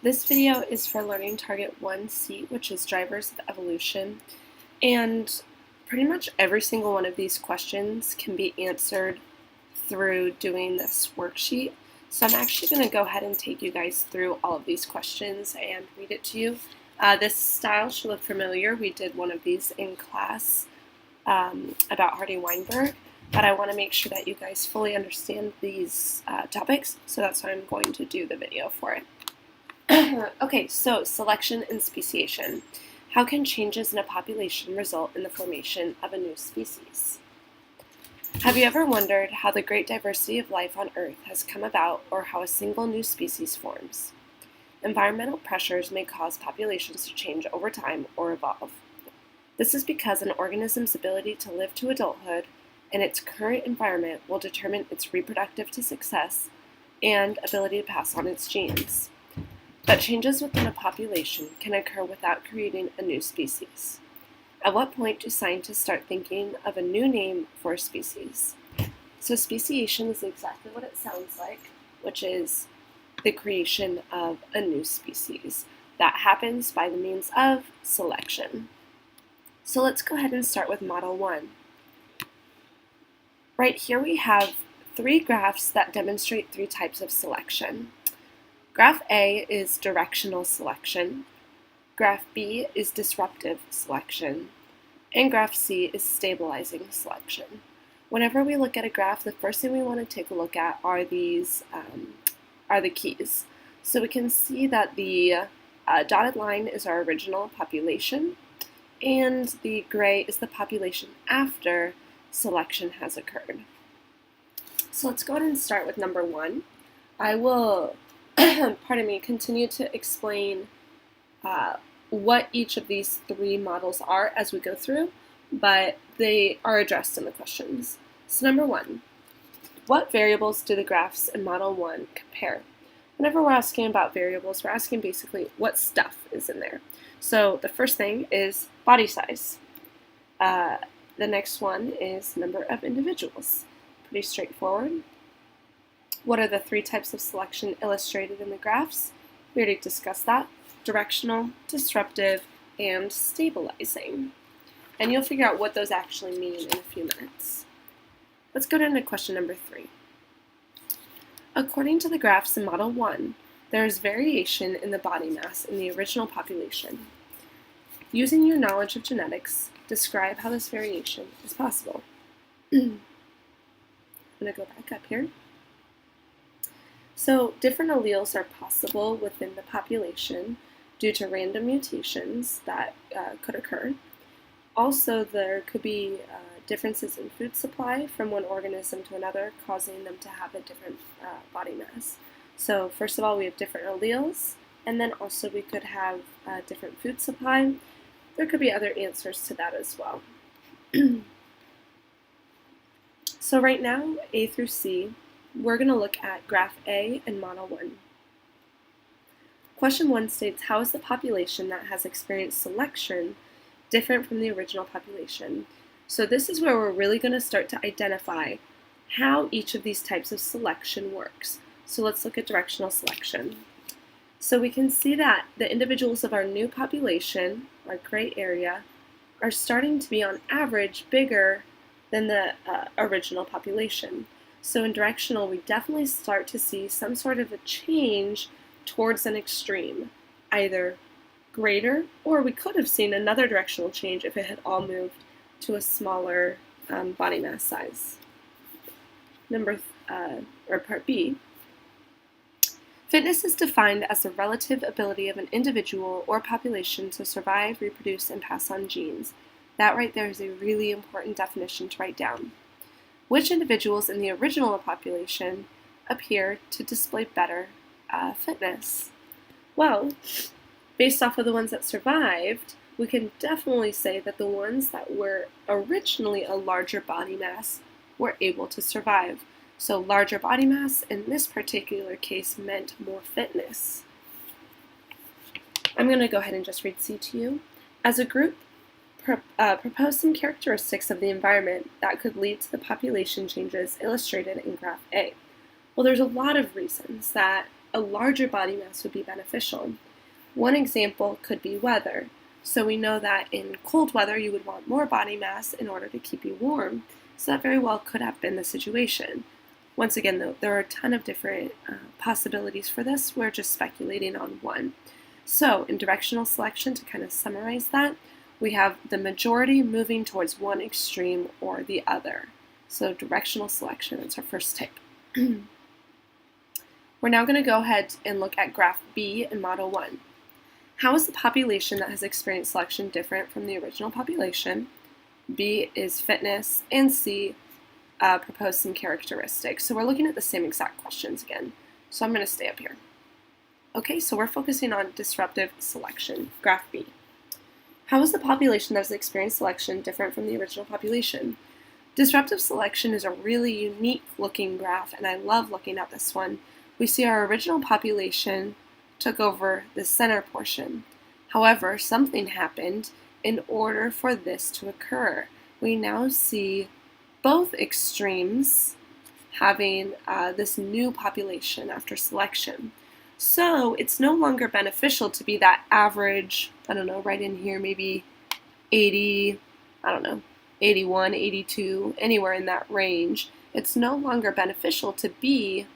This video is for learning target 1C, which is drivers of evolution, and pretty much every single one of these questions can be answered through doing this worksheet. So I'm actually going to go ahead and take you guys through all of these questions and read it to you. This style should look familiar. We did one of these in class about Hardy-Weinberg, but I want to make sure that you guys fully understand these topics, so that's why I'm going to do the video for it. Okay, so selection and speciation. How can changes in a population result in the formation of a new species? Have you ever wondered how the great diversity of life on Earth has come about, or how a single new species forms? Environmental pressures may cause populations to change over time or evolve. This is because an organism's ability to live to adulthood in its current environment will determine its reproductive success and ability to pass on its genes. But changes within a population can occur without creating a new species. At what point do scientists start thinking of a new name for a species? So speciation is exactly what it sounds like, which is the creation of a new species. That happens by the means of selection. So let's go ahead and start with Model 1. Right here we have three graphs that demonstrate three types of selection. Graph A is directional selection, Graph B is disruptive selection, and Graph C is stabilizing selection. Whenever we look at a graph, the first thing we want to take a look at are these the keys. So we can see that the dotted line is our original population, and the gray is the population after selection has occurred. So let's go ahead and start with number 1. I will continue to explain what each of these three models are as we go through, but they are addressed in the questions. So number 1, what variables do the graphs in Model 1 compare? Whenever we're asking about variables, we're asking basically what stuff is in there. So the first thing is body size. The next one is number of individuals. Pretty straightforward. What are the three types of selection illustrated in the graphs? We already discussed that. Directional, disruptive, and stabilizing. And you'll figure out what those actually mean in a few minutes. Let's go down to question number 3. According to the graphs in Model 1, there is variation in the body mass in the original population. Using your knowledge of genetics, describe how this variation is possible. I'm going to go back up here. So different alleles are possible within the population due to random mutations that could occur. Also, there could be differences in food supply from one organism to another, causing them to have a different body mass. So first of all, we have different alleles, and then also we could have different food supply. There could be other answers to that as well. So right now, A through C, we're going to look at Graph A in Model 1. Question 1 states, how is the population that has experienced selection different from the original population? So this is where we're really going to start to identify how each of these types of selection works. So let's look at directional selection. So we can see that the individuals of our new population, our gray area, are starting to be on average bigger than the original population. So in directional, we definitely start to see some sort of a change towards an extreme, either greater, or we could have seen another directional change if it had all moved to a smaller body mass size. Part B. Fitness is defined as the relative ability of an individual or population to survive, reproduce, and pass on genes. That right there is a really important definition to write down. Which individuals in the original population appear to display better fitness? Well, based off of the ones that survived, we can definitely say that the ones that were originally a larger body mass were able to survive. So larger body mass in this particular case meant more fitness. I'm going to go ahead and just read C to you. As a group, propose some characteristics of the environment that could lead to the population changes illustrated in Graph A. Well, there's a lot of reasons that a larger body mass would be beneficial. One example could be weather. So we know that in cold weather you would want more body mass in order to keep you warm. So that very well could have been the situation. Once again, though, there are a ton of different possibilities for this. We're just speculating on one. So in directional selection, to kind of summarize that, we have the majority moving towards one extreme or the other. So directional selection is our first type. We're now going to go ahead and look at graph B in Model 1. How is the population that has experienced selection different from the original population? B is fitness, and C propose some characteristics. So we're looking at the same exact questions again. So I'm going to stay up here. Okay, so we're focusing on disruptive selection, graph B. How is the population that has experienced selection different from the original population? Disruptive selection is a really unique looking graph, and I love looking at this one. We see our original population took over the center portion. However, something happened in order for this to occur. We now see both extremes having this new population after selection. So it's no longer beneficial to be that average, I don't know, right in here, maybe 80, I don't know, 81, 82, anywhere in that range. It's no longer beneficial to be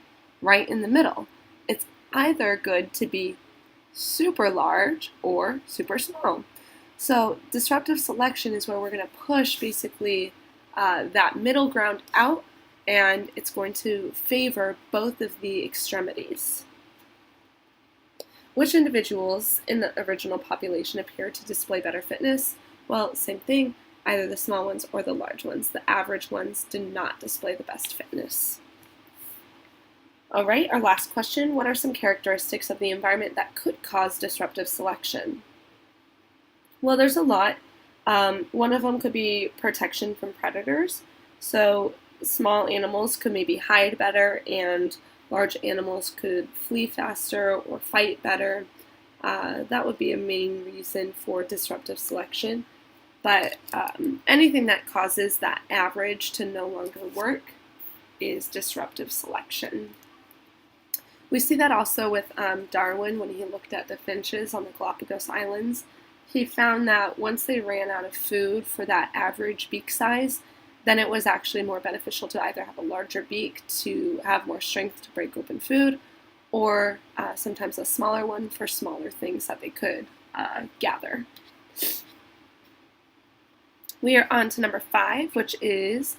right in the middle. It's either good to be super large or super small. So disruptive selection is where we're going to push basically that middle ground out, and it's going to favor both of the extremities. Which individuals in the original population appear to display better fitness? Well, same thing, either the small ones or the large ones. The average ones do not display the best fitness. All right, our last question. What are some characteristics of the environment that could cause disruptive selection? Well, there's a lot. One of them could be protection from predators. So small animals could maybe hide better, and large animals could flee faster or fight better. That would be a main reason for disruptive selection. But anything that causes that average to no longer work is disruptive selection. We see that also with Darwin when he looked at the finches on the Galapagos Islands. He found that once they ran out of food for that average beak size, then it was actually more beneficial to either have a larger beak to have more strength to break open food, or sometimes a smaller one for smaller things that they could gather. We are on to number 5, which is,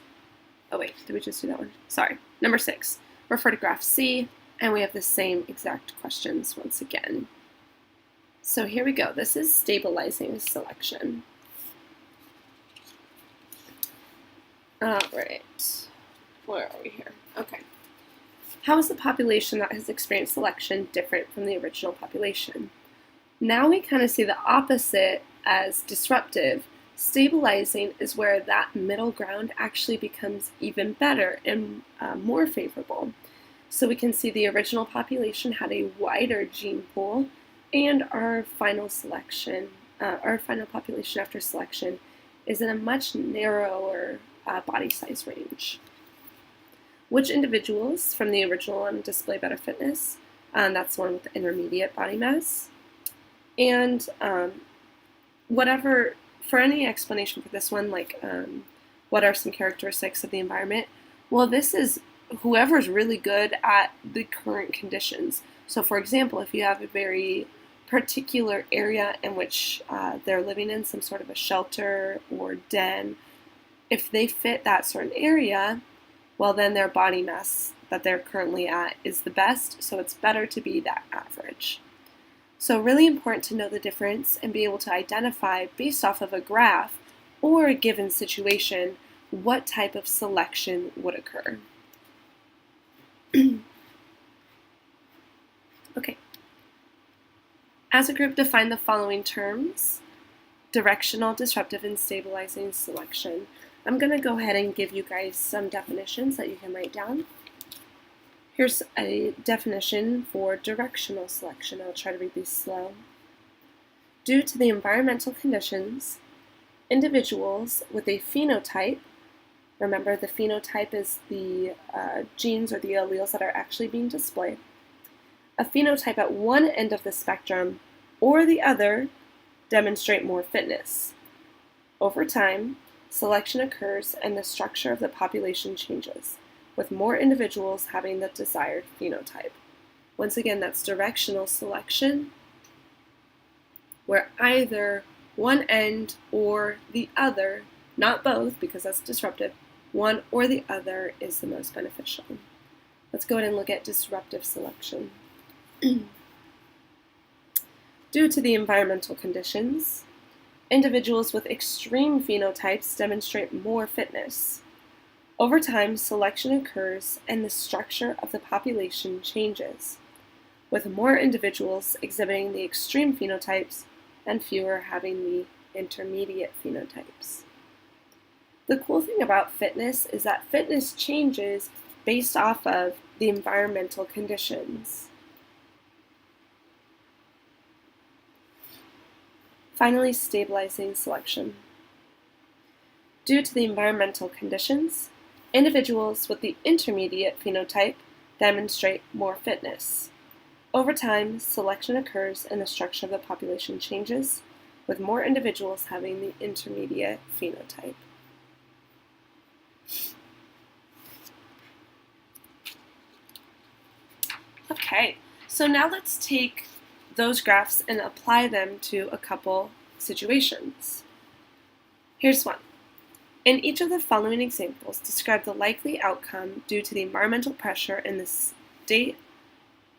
oh wait, did we just do that one? Sorry, number 6. Refer to graph C, and we have the same exact questions once again. So here we go. This is stabilizing selection. All right, where are we here? Okay. How is the population that has experienced selection different from the original population? Now we kind of see the opposite as disruptive. Stabilizing is where that middle ground actually becomes even better and more favorable. So we can see the original population had a wider gene pool, and our final selection, our final population after selection is in a much narrower body size range. Which individuals from the original one display better fitness? That's the one with the intermediate body mass. And for any explanation for this one, like what are some characteristics of the environment? Well, this is whoever's really good at the current conditions. So for example, if you have a very particular area in which they're living in, some sort of a shelter or den, if they fit that certain area, well then their body mass that they're currently at is the best, so it's better to be that average. So really important to know the difference and be able to identify based off of a graph or a given situation what type of selection would occur. Okay. As a group, define the following terms: directional, disruptive, and stabilizing selection. I'm going to go ahead and give you guys some definitions that you can write down. Here's a definition for directional selection. I'll try to read these slow. Due to the environmental conditions, individuals with a phenotype, remember the phenotype is the genes or the alleles that are actually being displayed, a phenotype at one end of the spectrum or the other demonstrate more fitness. Over time, selection occurs and the structure of the population changes, with more individuals having the desired phenotype. Once again, that's directional selection, where either one end or the other, not both because that's disruptive, one or the other is the most beneficial. Let's go ahead and look at disruptive selection. Due to the environmental conditions, individuals with extreme phenotypes demonstrate more fitness. Over time, selection occurs and the structure of the population changes, with more individuals exhibiting the extreme phenotypes and fewer having the intermediate phenotypes. The cool thing about fitness is that fitness changes based off of the environmental conditions. Finally, stabilizing selection. Due to the environmental conditions, individuals with the intermediate phenotype demonstrate more fitness. Over time, selection occurs and the structure of the population changes, with more individuals having the intermediate phenotype. Okay, so now let's take those graphs and apply them to a couple situations. Here's one. In each of the following examples, describe the likely outcome due to the environmental pressure in the state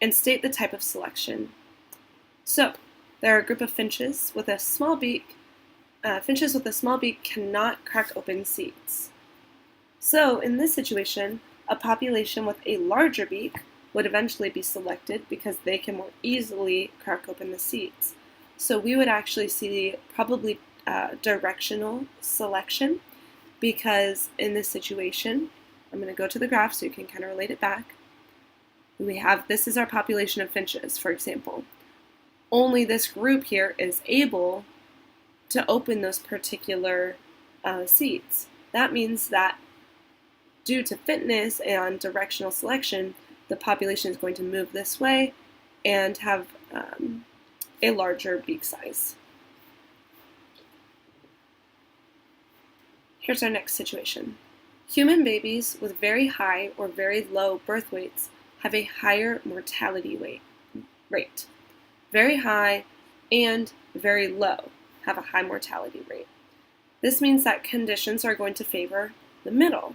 and state the type of selection. So, there are a group of finches with a small beak. Finches with a small beak cannot crack open seeds. So, in this situation, a population with a larger beak would eventually be selected because they can more easily crack open the seeds. So we would actually see probably directional selection, because in this situation, I'm going to go to the graph so you can kind of relate it back. We have, this is our population of finches, for example. Only this group here is able to open those particular seeds. That means that due to fitness and directional selection, the population is going to move this way and have a larger beak size. Here's our next situation. Human babies with very high or very low birth weights have a higher mortality rate. Very high and very low have a high mortality rate. This means that conditions are going to favor the middle,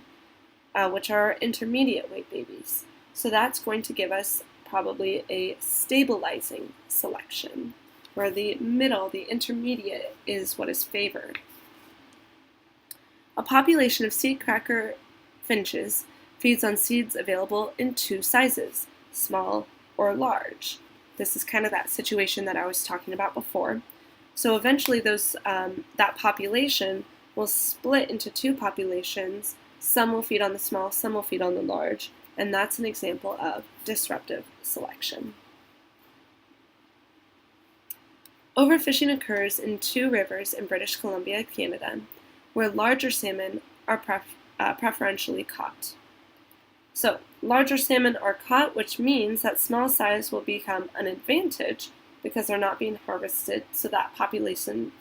which are intermediate weight babies. So that's going to give us probably a stabilizing selection, where the middle, the intermediate, is what is favored. A population of seed cracker finches feeds on seeds available in two sizes, small or large. This is kind of that situation that I was talking about before. So eventually that population will split into two populations. Some will feed on the small, some will feed on the large. And that's an example of disruptive selection. Overfishing occurs in two rivers in British Columbia, Canada, where larger salmon are preferentially caught. So, larger salmon are caught, which means that small size will become an advantage because they're not being harvested, so that population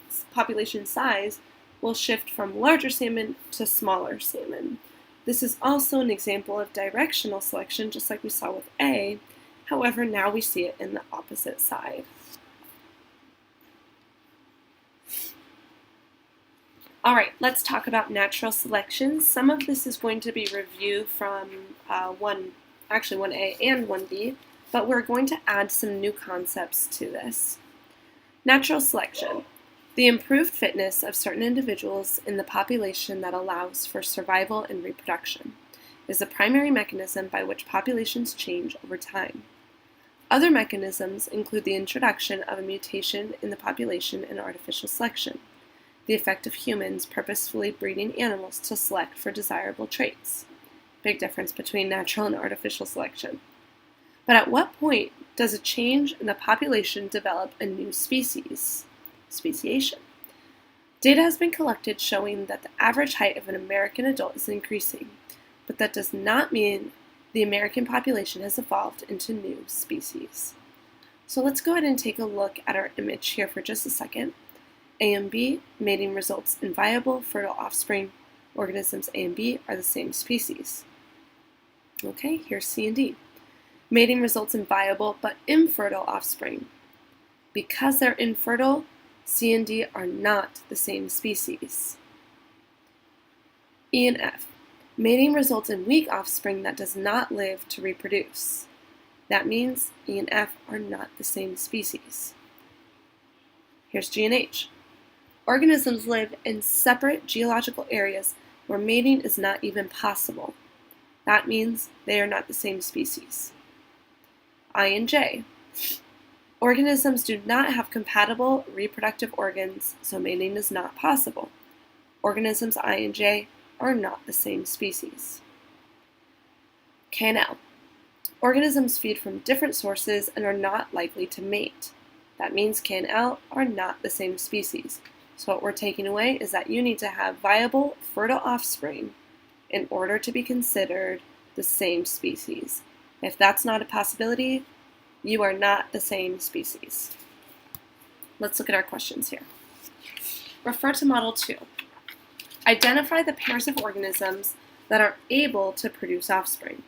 size will shift from larger salmon to smaller salmon. This is also an example of directional selection, just like we saw with A. However, now we see it in the opposite side. All right, let's talk about natural selection. Some of this is going to be review from 1A and 1B, but we're going to add some new concepts to this. Natural selection. The improved fitness of certain individuals in the population that allows for survival and reproduction is the primary mechanism by which populations change over time. Other mechanisms include the introduction of a mutation in the population and artificial selection, the effect of humans purposefully breeding animals to select for desirable traits. Big difference between natural and artificial selection. But at what point does a change in the population develop a new species? Speciation. Data has been collected showing that the average height of an American adult is increasing, but that does not mean the American population has evolved into new species. So let's go ahead and take a look at our image here for just a second. A and B, mating results in viable, fertile offspring. Organisms A and B are the same species. Okay, here's C and D. Mating results in viable but infertile offspring. Because they're infertile, C and D are not the same species. E and F. Mating results in weak offspring that does not live to reproduce. That means E and F are not the same species. Here's G and H. Organisms live in separate geological areas where mating is not even possible. That means they are not the same species. I and J. Organisms do not have compatible reproductive organs, so mating is not possible. Organisms I and J are not the same species. K and L. Organisms feed from different sources and are not likely to mate. That means K and L are not the same species. So what we're taking away is that you need to have viable, fertile offspring in order to be considered the same species. If that's not a possibility, you are not the same species. Let's look at our questions here. Refer to Model 2. Identify the pairs of organisms that are able to produce offspring.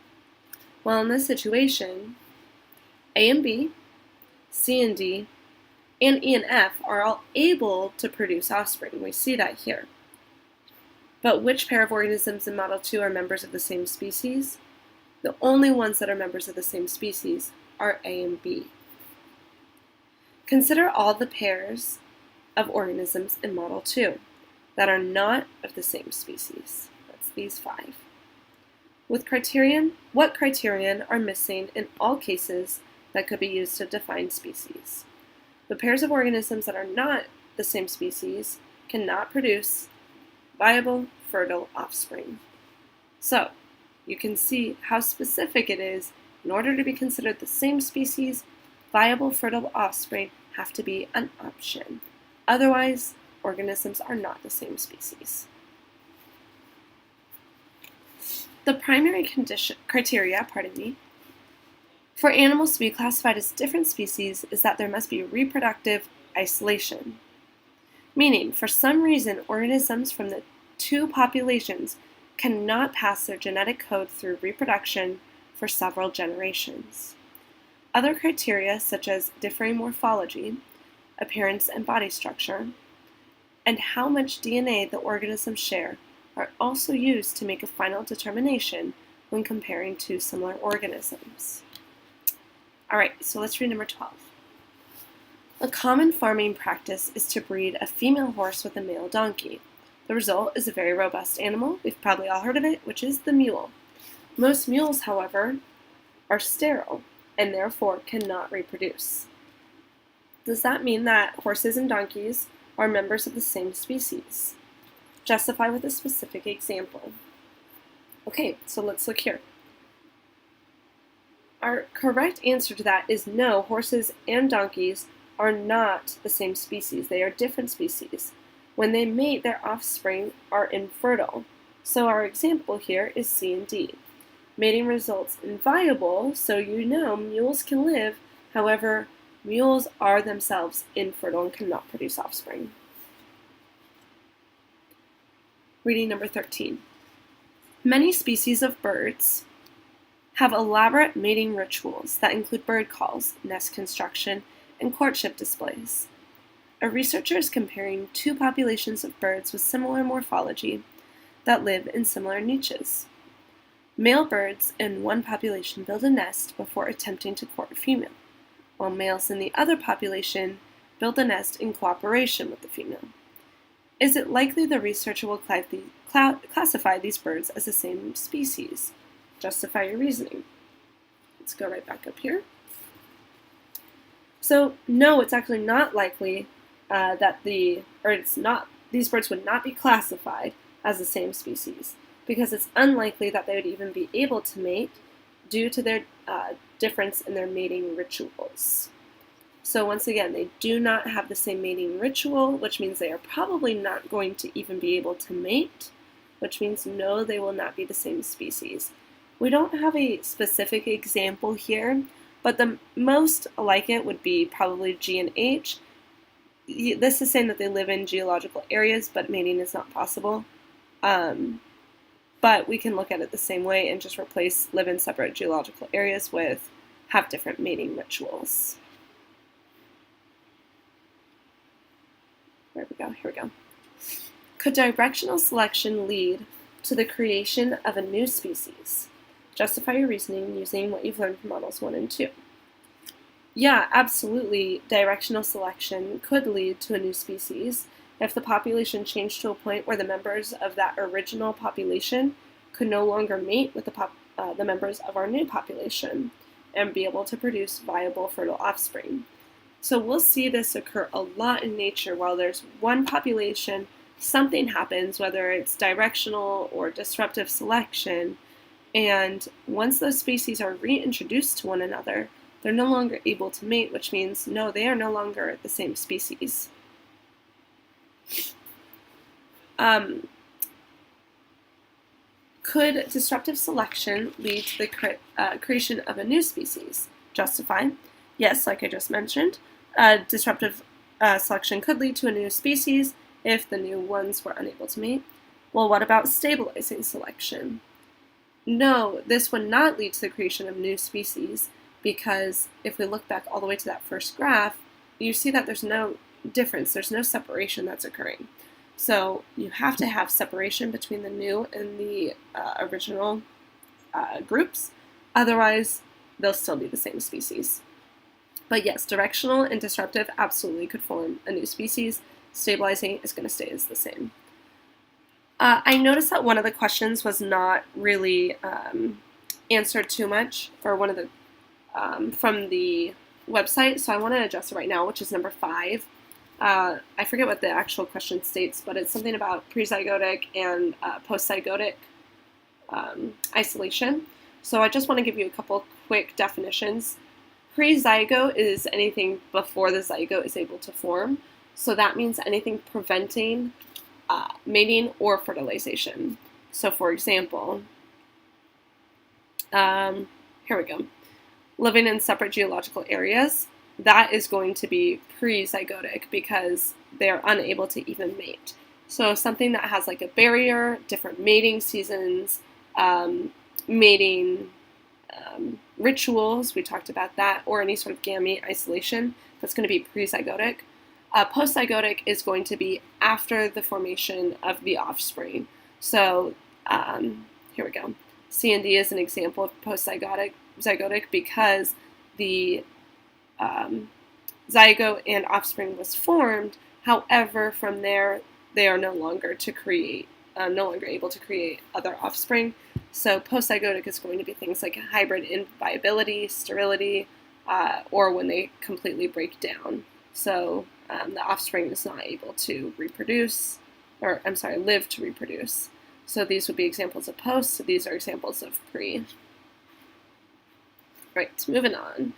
Well, in this situation, A and B, C and D, and E and F are all able to produce offspring. We see that here. But which pair of organisms in Model 2 are members of the same species? The only ones that are members of the same species are A and B. Consider all the pairs of organisms in Model 2 that are not of the same species. That's these 5. What criterion are missing in all cases that could be used to define species? The pairs of organisms that are not the same species cannot produce viable, fertile offspring. So, you can see how specific it is. In order to be considered the same species, viable, fertile offspring have to be an option. Otherwise, organisms are not the same species. The primary criteria for animals to be classified as different species is that there must be reproductive isolation. Meaning, for some reason, organisms from the two populations cannot pass their genetic code through reproduction for several generations. Other criteria, such as differing morphology, appearance and body structure, and how much DNA the organisms share, are also used to make a final determination when comparing two similar organisms. Alright, so let's read number 12. A common farming practice is to breed a female horse with a male donkey. The result is a very robust animal, we've probably all heard of it, which is the mule. Most mules, however, are sterile and therefore cannot reproduce. Does that mean that horses and donkeys are members of the same species? Justify with a specific example. Okay, so let's look here. Our correct answer to that is no, horses and donkeys are not the same species. They are different species. When they mate, their offspring are infertile. So our example here is C and D. Mating results in viable, so you know mules can live. However, mules are themselves infertile and cannot produce offspring. Reading number 13. Many species of birds have elaborate mating rituals that include bird calls, nest construction, and courtship displays. A researcher is comparing two populations of birds with similar morphology that live in similar niches. Male birds in one population build a nest before attempting to court a female, while males in the other population build a nest in cooperation with the female. Is it likely the researcher will classify these birds as the same species? Justify your reasoning. Let's go right back up here. So, no, it's actually not likely these birds would not be classified as the same species, because it's unlikely that they would even be able to mate due to their difference in their mating rituals. So once again, they do not have the same mating ritual, which means they are probably not going to even be able to mate, which means no, they will not be the same species. We don't have a specific example here, but the most like it would be probably G and H. This is saying that they live in geological areas, but mating is not possible. But we can look at it the same way and just replace live in separate geological areas with have different mating rituals. Here we go. Could directional selection lead to the creation of a new species? Justify your reasoning using what you've learned from models 1 and 2. Yeah, absolutely. Directional selection could lead to a new species if the population changed to a point where the members of that original population could no longer mate with the members of our new population and be able to produce viable fertile offspring. So we'll see this occur a lot in nature. While there's one population, something happens, whether it's directional or disruptive selection, and once those species are reintroduced to one another, they're no longer able to mate, which means no, they are no longer the same species. Could disruptive selection lead to the creation of a new species? Justify. Yes, like I just mentioned, disruptive selection could lead to a new species if the new ones were unable to mate. Well, what about stabilizing selection? No, this would not lead to the creation of new species, because if we look back all the way to that first graph, you see that there's no difference, there's no separation that's occurring. So you have to have separation between the new and the original groups, otherwise they'll still be the same species. But yes, directional and disruptive absolutely could form a new species. Stabilizing is going to stay as the same. I noticed that one of the questions was not really answered too much, or one of the from the website, so I want to adjust it right now, which is number 5. I forget what the actual question states, but it's something about prezygotic and postzygotic isolation. So I just want to give you a couple quick definitions. Prezygote is anything before the zygote is able to form. So that means anything preventing mating or fertilization. So for example, here we go. Living in separate geological areas, that is going to be prezygotic because they're unable to even mate. So something that has like a barrier, different mating seasons, mating rituals, we talked about that, or any sort of gamete isolation, that's going to be prezygotic. Postzygotic is going to be after the formation of the offspring. So here we go. C and D is an example of postzygotic because the zygote and offspring was formed. However, from there, they are no longer able to create other offspring. So postzygotic is going to be things like hybrid inviability, sterility, or when they completely break down. So the offspring is not able to live to reproduce. So these would be examples of post, so these are examples of pre. Right, moving on.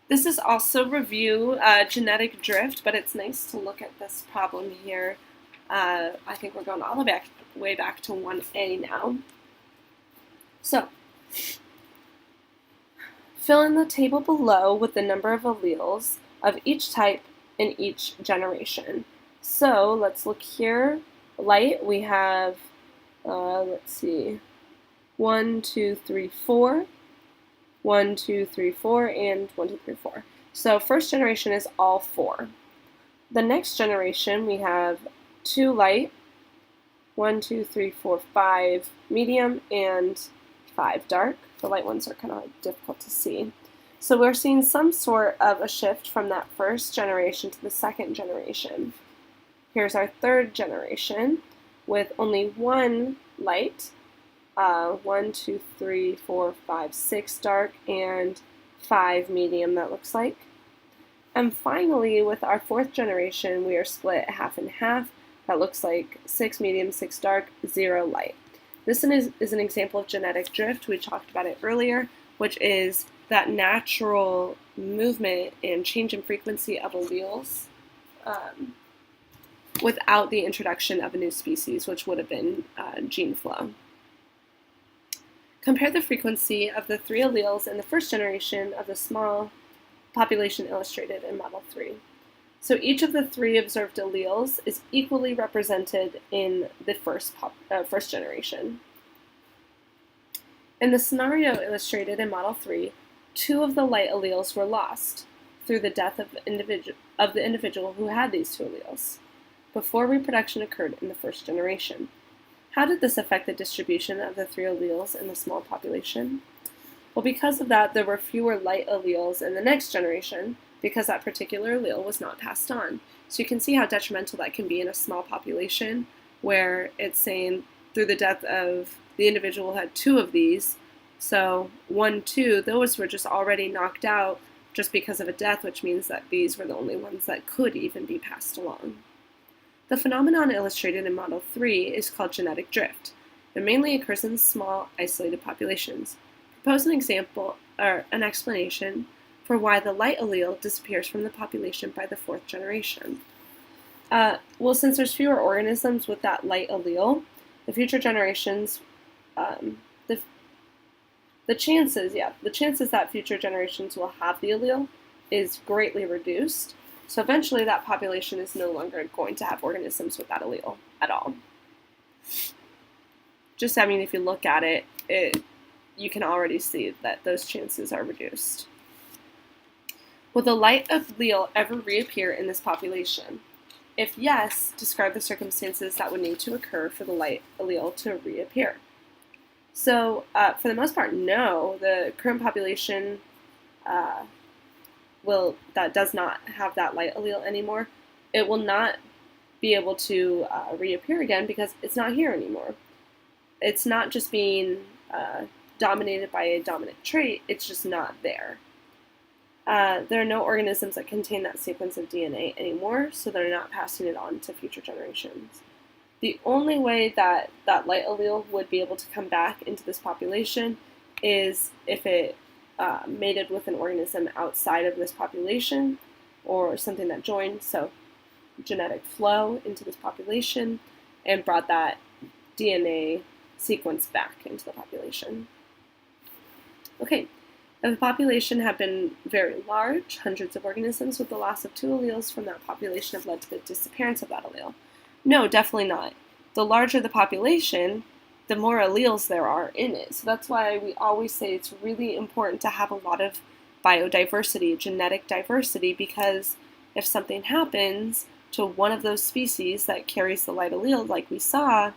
This is also review genetic drift, but it's nice to look at this problem here. I think we're going all the way back to 1A now. So, fill in the table below with the number of alleles of each type in each generation. So, let's look here. Light, we have, let's see, 1, 2, 3, 4. 1, 2, 3, 4, and 1, 2, 3, 4. So first generation is all 4. The next generation, we have 2 light, 1, 2, 3, 4, 5 medium, and 5 dark. The light ones are kind of difficult to see. So we're seeing some sort of a shift from that first generation to the second generation. Here's our third generation with only 1 light, 1, 2, 3, 4, 5, 6 dark, and 5 medium, that looks like. And finally, with our fourth generation, we are split half and half. That looks like 6 medium, 6 dark, 0 light. This is an example of genetic drift. We talked about it earlier, which is that natural movement and change in frequency of alleles without the introduction of a new species, which would have been gene flow. Compare the frequency of the 3 alleles in the first generation of the small population illustrated in Model 3. So each of the 3 observed alleles is equally represented in the first generation. In the scenario illustrated in Model 3, 2 of the light alleles were lost through the death of the individual who had these 2 alleles before reproduction occurred in the first generation. How did this affect the distribution of the 3 alleles in the small population? Well, because of that, there were fewer light alleles in the next generation because that particular allele was not passed on. So you can see how detrimental that can be in a small population where it's saying through the death of the individual who had 2 of these, so 1, 2, those were just already knocked out just because of a death, which means that these were the only ones that could even be passed along. The phenomenon illustrated in Model 3 is called genetic drift. It mainly occurs in small, isolated populations. Propose an example or an explanation for why the light allele disappears from the population by the 4th generation. Well, since there's fewer organisms with that light allele, the future generations, the chances that future generations will have the allele is greatly reduced. So eventually that population is no longer going to have organisms with that allele at all. Just, I mean, if you look at it, you can already see that those chances are reduced. Will the light allele ever reappear in this population? If yes, describe the circumstances that would need to occur for the light allele to reappear. So, for the most part, no. The current population that does not have that light allele anymore, it will not be able to reappear again because it's not here anymore. It's not just being dominated by a dominant trait, it's just not there. There are no organisms that contain that sequence of DNA anymore, so they're not passing it on to future generations. The only way that that light allele would be able to come back into this population is if it mated with an organism outside of this population or something that joined, so genetic flow into this population and brought that DNA sequence back into the population. Okay, if the population had been very large, hundreds of organisms with the loss of 2 alleles from that population have led to the disappearance of that allele. No, definitely not. The larger the population, the more alleles there are in it. So that's why we always say it's really important to have a lot of biodiversity, genetic diversity, because if something happens to one of those species that carries the light allele like we saw,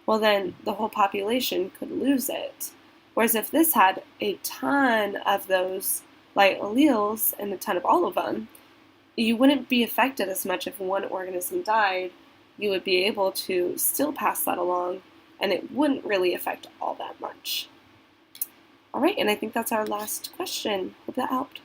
well then the whole population could lose it. Whereas if this had a ton of those light alleles and a ton of all of them, you wouldn't be affected as much if one organism died. You would be able to still pass that along, and it wouldn't really affect all that much. All right, and I think that's our last question. Hope that helped.